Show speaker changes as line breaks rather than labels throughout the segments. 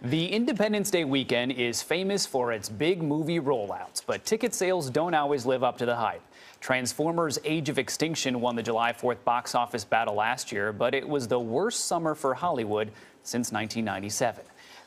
The Independence Day weekend is famous for its big movie rollouts, but ticket sales don't always live up to the hype. Transformers: Age of Extinction won the July 4th box office battle last year, but it was the worst summer for Hollywood since 1997.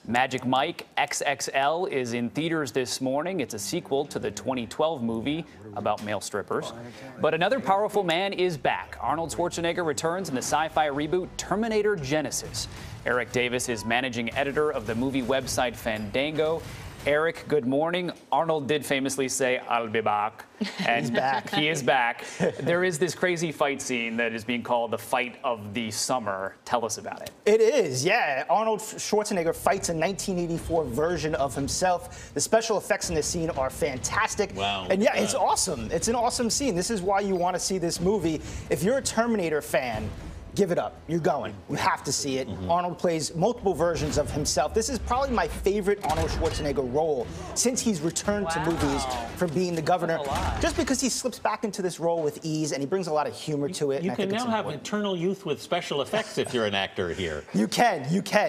Magic Mike XXL is in theaters this morning. It's a sequel to the 2012 movie about male strippers. But another powerful man is back. Arnold Schwarzenegger returns in the sci-fi reboot Terminator Genisys. Eric Davis is managing editor of the movie website Fandango. Eric, good morning. Arnold did famously say, "I'll be back." And he's back. He is back. There is this crazy fight scene that is being called the fight of the summer. Tell us about it.
It is, yeah. Arnold Schwarzenegger fights a 1984 version of himself. The special effects in this scene are fantastic.
Wow.
And yeah, it's awesome. It's an awesome scene. This is why you want to see this movie. If you're a Terminator fan, give it up. You're going. You have to see it. Arnold plays multiple versions of himself. This is probably my favorite Arnold Schwarzenegger role since he's returned to movies from being the governor. Just because he slips back into this role with ease and he brings a lot of humor to it.
You can now have eternal youth with special effects if you're an actor here.
You can,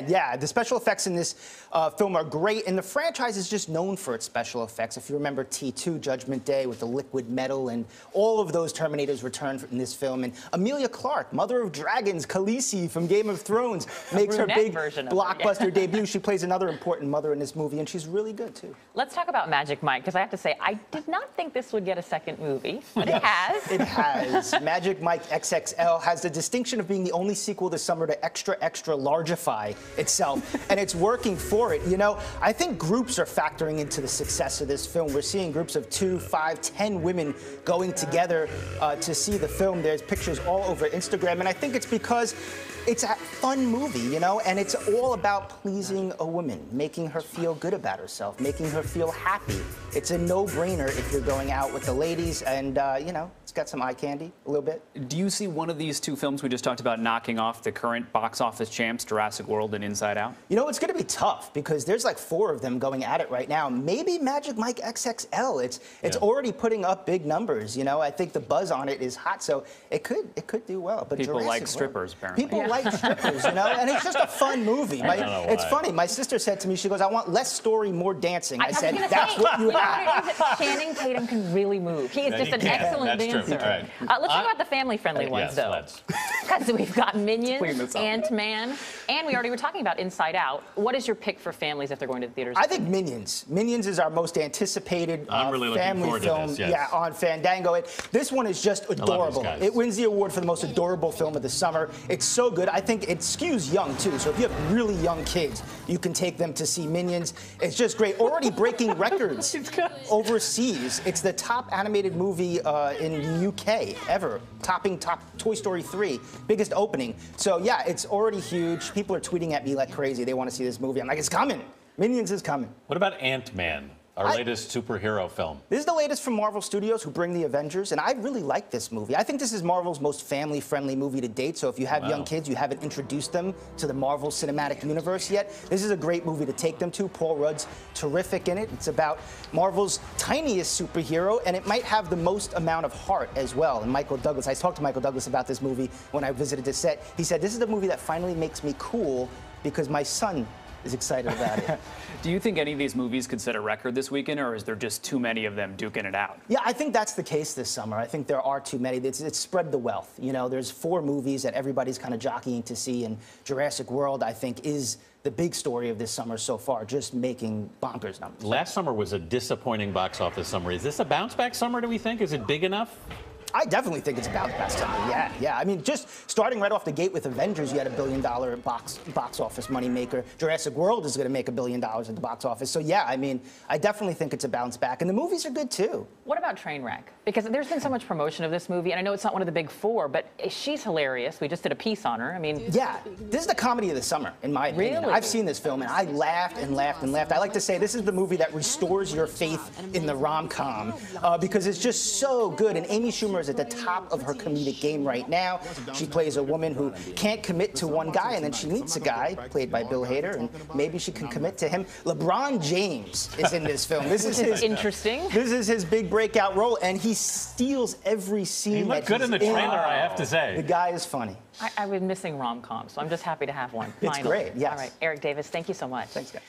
yeah. The special effects in this film are great, and the franchise is just known for its special effects. If you remember T2, Judgment Day with the liquid metal, and all of those Terminators return in this film. And Emilia Clarke, Mother of Dragons, Khaleesi from Game of Thrones, makes her big blockbuster debut. She plays another important mother in this movie, and she's really good, too.
Let's talk about Magic Mike, because I have to say, I did not think this would get a second movie, but it has.
It has. Magic Mike XXL has the distinction of being the only sequel this summer to extra largify itself, and it's working for it. You know, I think groups are factoring into the success of this film. We're seeing groups of 2, 5, 10 women going together to see the film. There's pictures all over Instagram, and I think it's because it's a fun movie, you know, and it's all about pleasing a woman, making her feel good about herself, making her feel happy. It's a no-brainer if you're going out with the ladies, and, you know, it's got some eye candy, a little bit.
Do you see one of these two films we just talked about knocking off the current box office champs, Jurassic World and Inside Out?
You know, it's going to be tough because there's like 4 of them going at it right now. Maybe Magic Mike XXL. It's already putting up big numbers, you know. I think the buzz on it is hot, so it could do well. But
people
Jurassic
like
World,
strippers, apparently.
People like strippers, you know, and it's just a fun movie. It's funny. My sister said to me, she goes, "I want less story, more dancing." I said, "That's what you have."
Channing Tatum can really move. He is just an excellent dancer.
Right.
Let's talk about the family-friendly ones, though. Because we've got Minions, Ant-Man, and we already were talking about Inside Out. What is your pick for families if they're going to the theaters?
I think Minions. Minions is our most anticipated family film.
This, yes.
Yeah, on Fandango. This one is just adorable. It wins the award for the most adorable film of the summer. It's so good. I think it skews young, too. So if you have really young kids, you can take them to see Minions. It's just great. Already breaking records overseas. It's the top animated movie in the UK ever, topping Toy Story 3, biggest opening. So yeah, it's already huge. People are tweeting at me like crazy. They want to see this movie. I'm like, it's coming. Minions is coming.
What about Ant-Man, our latest superhero film?
This is the latest from Marvel Studios, who bring the Avengers, and I really like this movie. I think this is Marvel's most family-friendly movie to date, so if you have young kids, you haven't introduced them to the Marvel Cinematic Universe yet, this is a great movie to take them to. Paul Rudd's terrific in it. It's about Marvel's tiniest superhero, and it might have the most amount of heart as well. And Michael Douglas, I talked to Michael Douglas about this movie when I visited the set. He said, "This is the movie that finally makes me cool because my son is excited about it."
Do you think any of these movies could set a record this weekend, or is there just too many of them duking it out?
Yeah, I think that's the case this summer. I think there are too many. It's spread the wealth. You know, there's 4 movies that everybody's kind of jockeying to see, and Jurassic World, I think, is the big story of this summer so far, just making bonkers numbers.
Last summer was a disappointing box office summer. Is this a bounce-back summer, do we think? Is it big enough?
I definitely think it's about the best summer. Yeah. I mean, just starting right off the gate with Avengers, you had $1 billion box office moneymaker. Jurassic World is going to make $1 billion at the box office. So yeah, I mean, I definitely think it's a bounce back, and the movies are good too.
What about Trainwreck? Because there's been so much promotion of this movie, and I know it's not one of the big 4, but she's hilarious. We just did a piece on her. I mean,
yeah, this is the comedy of the summer, in my opinion.
Really?
I've seen this film, and I laughed and laughed and laughed. I like to say this is the movie that restores your faith in the rom-com because it's just so good. And Amy Schumer is is at the top of her comedic game right now. She plays a woman who can't commit to one guy, and then she meets a guy, played by Bill Hader, and maybe she can commit to him. LeBron James is in this film. This is his
interesting.
This is his big breakout role, and he steals every scene.
He looked good in the trailer, I have to say.
The guy is funny.
I was missing rom-coms, so I'm just happy to have one.
It's
Finally.
great, yes.
All right, Eric Davis, thank you so much.
Thanks, guys.